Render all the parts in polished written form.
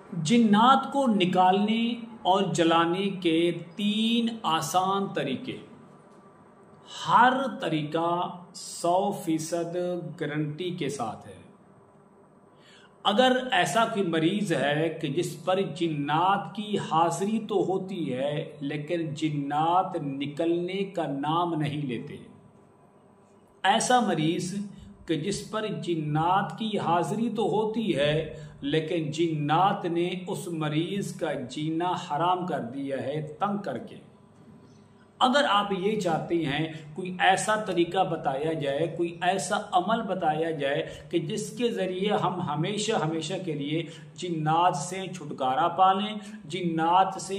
जिन्नात को निकालने और जलाने के 3 आसान तरीके। हर तरीका 100% गारंटी के साथ है। अगर ऐसा कोई मरीज है कि जिस पर जिन्नात की हाजिरी तो होती है लेकिन जिन्नात निकलने का नाम नहीं लेते, ऐसा मरीज कि जिस पर जिन्नात की हाजिरी तो होती है लेकिन जिन्नात ने उस मरीज का जीना हराम कर दिया है तंग करके, अगर आप ये चाहते हैं कोई ऐसा तरीका बताया जाए, कोई ऐसा अमल बताया जाए कि जिसके ज़रिए हम हमेशा हमेशा के लिए जिन्नात से छुटकारा पा लें, जिन्नात से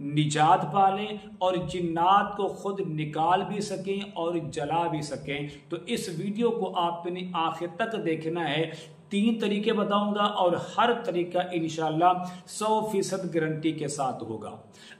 निजात पा लें और जिन्नात को खुद निकाल भी सकें और जला भी सकें, तो इस वीडियो को आपने आखिर तक देखना है। 3 तरीके बताऊंगा और हर तरीका इंशाल्लाह 100% गारंटी के साथ होगा।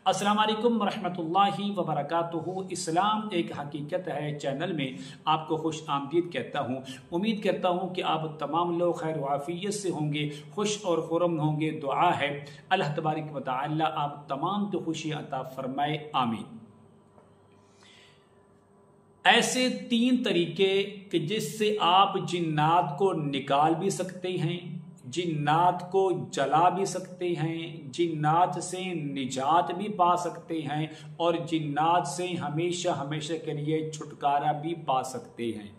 अस्सलाम वालेकुम वरहमतुल्लाहि वबरकातुहू। इस्लाम एक हकीकत है चैनल में आपको खुश आमदीद कहता हूँ। उम्मीद करता हूँ कि आप तमाम लोग खैर वाफियत से होंगे, खुश और खुरम होंगे। दुआ है अल्लाह तबारक व तआला आप तमाम को खुशी अता फरमाए, आमीन। ऐसे 3 तरीके कि जिससे आप जिन्नात को निकाल भी सकते हैं, जिन्नात को जला भी सकते हैं, जिन्नात से निजात भी पा सकते हैं और जिन्नात से हमेशा हमेशा के लिए छुटकारा भी पा सकते हैं।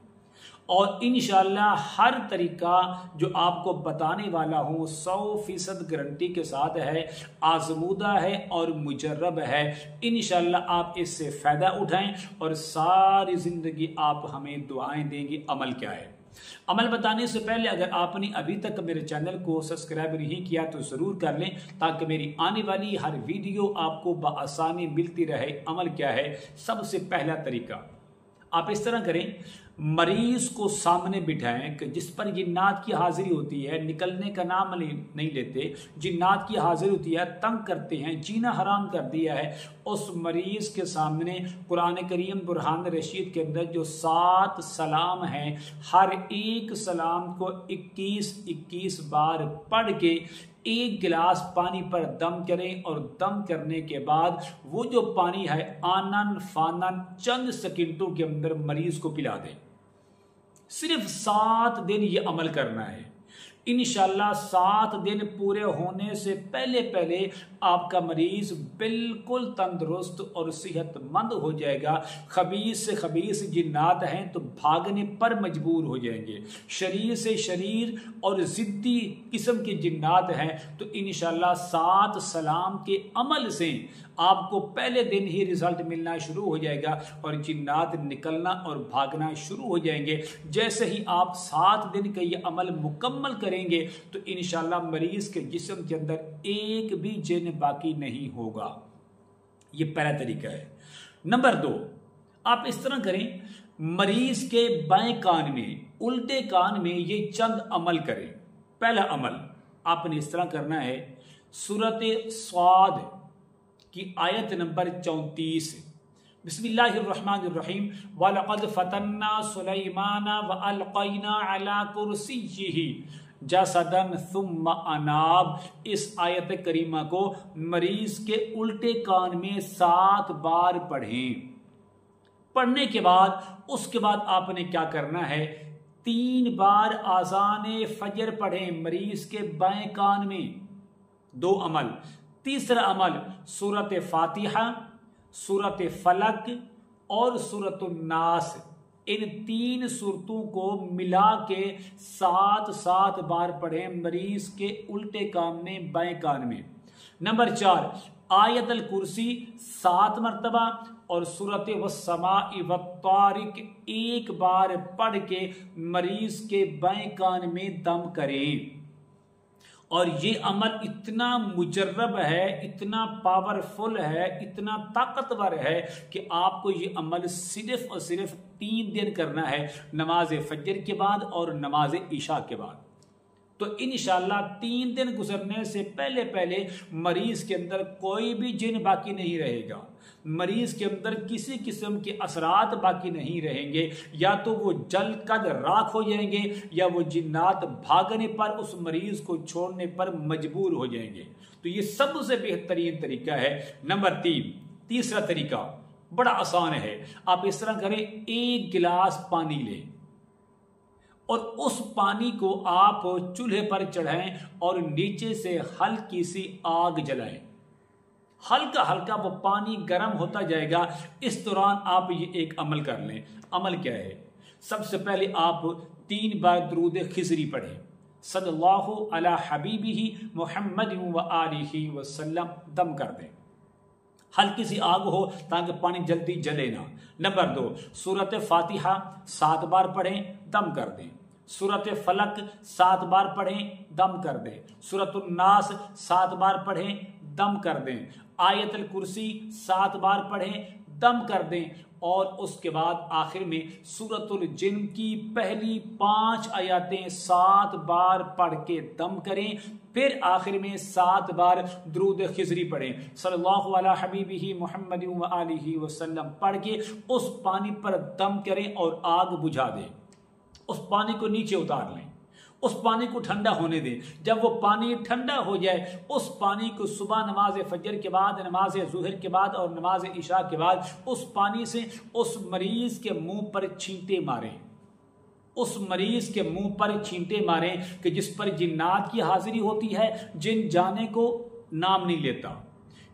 और इंशाल्लाह हर तरीका जो आपको बताने वाला हूँ 100% गारंटी के साथ है, आजमूदा है और मुजर्रब है। इंशाल्लाह आप इससे फ़ायदा उठाएं और सारी ज़िंदगी आप हमें दुआएं देंगे। अमल क्या है? अमल बताने से पहले अगर आपने अभी तक मेरे चैनल को सब्सक्राइब नहीं किया तो ज़रूर कर लें ताकि मेरी आने वाली हर वीडियो आपको बआसानी मिलती रहे। अमल क्या है? सबसे पहला तरीका आप इस तरह करें, मरीज को सामने बिठाएं कि जिस पर जिन्नात की हाजिरी होती है, निकलने का नाम नहीं लेते, जिन्नात की हाजिरी होती है, तंग करते हैं, जीना हराम कर दिया है। उस मरीज के सामने कुरान करीम बुरहान रशीद के अंदर जो 7 सलाम हैं, हर एक सलाम को 21-21 बार पढ़ के 1 गिलास पानी पर दम करें और दम करने के बाद वो जो पानी है आनन फानन चंद सेकंडों के अंदर मरीज को पिला दें। सिर्फ 7 दिन ये अमल करना है। इंशाल्लाह 7 दिन पूरे होने से पहले पहले आपका मरीज बिल्कुल तंदुरुस्त और सेहतमंद हो जाएगा। खबीस से खबीस जिन्नात हैं तो भागने पर मजबूर हो जाएंगे। शरीर से शरीर और ज़िद्दी किस्म के जिन्नात हैं तो इंशाल्लाह 7 सलाम के अमल से आपको पहले दिन ही रिजल्ट मिलना शुरू हो जाएगा और जिन्नात निकलना और भागना शुरू हो जाएंगे। जैसे ही आप 7 दिन का ये अमल मुकम्मल करेंगे तो इंशाल्लाह मरीज के जिस्म के अंदर एक भी जिन बाकी नहीं होगा। ये पहला तरीका है। नंबर 2, आप इस तरह करें, मरीज के बाएं कान में, उल्टे कान में ये चंद अमल करें। पहला अमल आपने इस तरह करना है, सूरत स्वाद की आयत नंबर 34, बिस्मिल्लाहिर्रहमानिर्रहीम, वलक़द फ़तन्ना सुलैमाना व अलक़ैना अला कुर्सिय्यिही जसदन सुम्मा अनाब। इस आयत करीमा को मरीज के उल्टे कान में 7 बार पढ़ें। पढ़ने के बाद उसके बाद आपने क्या करना है, 3 बार आज़ान फजर पढ़ें मरीज के बाएं कान में। 2 अमल। तीसरा अमल, सूरत फातिहा, सूरत फलक और सूरत नास, इन 3 सूरतों को मिला के 7 बार पढ़ें मरीज के उल्टे कान में, बाएं कान में। नंबर 4, आयतल कुर्सी 7 मरतबा और सूरत वस्समाइ वत्तारिक 1 बार पढ़ के मरीज के बाएं कान में दम करें। और ये अमल इतना मुजर्रब है, इतना पावरफुल है, इतना ताकतवर है कि आपको ये अमल सिर्फ और सिर्फ 3 दिन करना है, नमाज फजर के बाद और नमाज इशा के बाद। तो इंशाअल्लाह 3 दिन गुजरने से पहले पहले मरीज के अंदर कोई भी जिन बाकी नहीं रहेगा, मरीज के अंदर किसी किस्म के असरात बाकी नहीं रहेंगे। या तो वो जल कर राख हो जाएंगे या वो जिन्नात भागने पर उस मरीज को छोड़ने पर मजबूर हो जाएंगे। तो ये सबसे बेहतरीन तरीका है। नंबर 3, तीसरा तरीका बड़ा आसान है। आप इस तरह करें, 1 गिलास पानी लें और उस पानी को आप चूल्हे पर चढ़ाएं और नीचे से हल्की सी आग जलाएं। हल्का हल्का वो पानी गर्म होता जाएगा। इस दौरान आप ये एक अमल कर लें। अमल क्या है? सबसे पहले आप 3 बार दुरूद खिजरी पढ़ें, सल्लल्लाहु अला हबीबिही मुहम्मद व आलिही वसल्लम, दम कर दें। हल्की सी आग हो ताकि पानी जल्दी जले ना। नंबर 2, सूरत फातिहा 7 बार पढ़ें, दम कर दें। सूरत फलक 7 बार पढ़ें, दम कर दें। सूरत नास 7 बार पढ़ें, दम कर दें। आयतल कुर्सी 7 बार पढ़ें, दम कर दें। और उसके बाद आखिर में सूरतुल जिन की पहली 5 आयतें 7 बार पढ़ के दम करें। फिर आखिर में 7 बार दुरूद खिजरी पढ़ें, सल्लल्लाहु अला हबीबिही मुहम्मद व आलिही वसल्लम पढ़ के उस पानी पर दम करें और आग बुझा दें। उस पानी को नीचे उतार लें, उस पानी को ठंडा होने दें। जब वो पानी ठंडा हो जाए, उस पानी को सुबह नमाज फजर के बाद, नमाज ज़ुहर के बाद और नमाज इशा के बाद उस पानी से उस मरीज के मुंह पर छींटे मारें। उस मरीज के मुंह पर छींटे मारें कि जिस पर जिन्नात की हाजिरी होती है, जिन जाने को नाम नहीं लेता,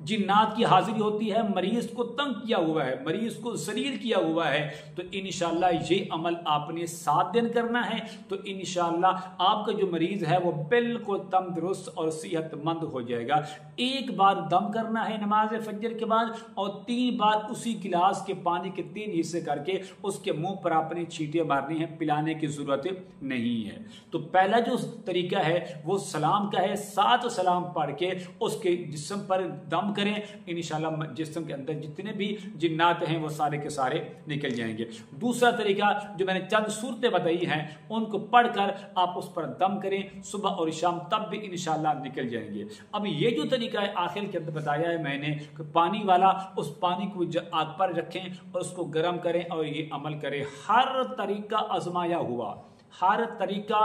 जिन्नात की हाजिरी होती है, मरीज को तंग किया हुआ है, मरीज को जलील किया हुआ है। तो इंशाअल्लाह ये अमल आपने 7 दिन करना है। तो इंशाअल्लाह आपका जो मरीज है वो बिल्कुल तंदुरुस्त और सेहतमंद हो जाएगा। 1 बार दम करना है नमाज फजर के बाद और 3 बार उसी गिलास के पानी के 3 हिस्से करके उसके मुंह पर आपने छींटे मारनी है, पिलाने की जरूरत नहीं है। तो पहला जो तरीका है वो सलाम का है। 7 सलाम पढ़ के उसके जिस्म पर दम करें। इंशाअल्लाह जिस्म के अंदर जितने भी जिन्नात हैं वो सारे के सारे निकल जाएंगे। दूसरा तरीका जो मैंने चंद सूरतें बताई हैं उनको पढ़कर आप उस पर दम करें सुबह और शाम, तब भी इंशाअल्लाह निकल जाएंगे। अब ये जो तरीका है आखिर के अंदर बताया है मैंने कि पानी वाला, उस पानी को आग पर रखें और उसको गर्म करें और ये अमल करें। हर तरीका आजमाया हुआ, हर तरीका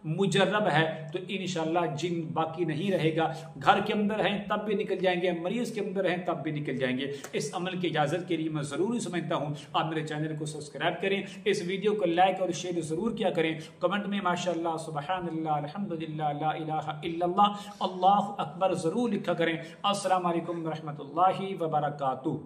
मुजर्रब है। तो इंशाअल्लाह जिन बाकी नहीं रहेगा। घर के अंदर हैं तब भी निकल जाएंगे, मरीज के अंदर हैं तब भी निकल जाएंगे। इस अमल की इजाजत के लिए मैं जरूरी समझता हूं आप मेरे चैनल को सब्सक्राइब करें, इस वीडियो को लाइक और शेयर जरूर किया करें। कमेंट में माशाअल्लाह, सुबहानल्लाह, अल्हम्दुलिल्लाह, ला इलाहा इल्लल्लाह, अल्लाहु अकबर जरूर लिखा करें। अस्सलाम वालेकुम रहमतुल्लाहि व बरकातुहू।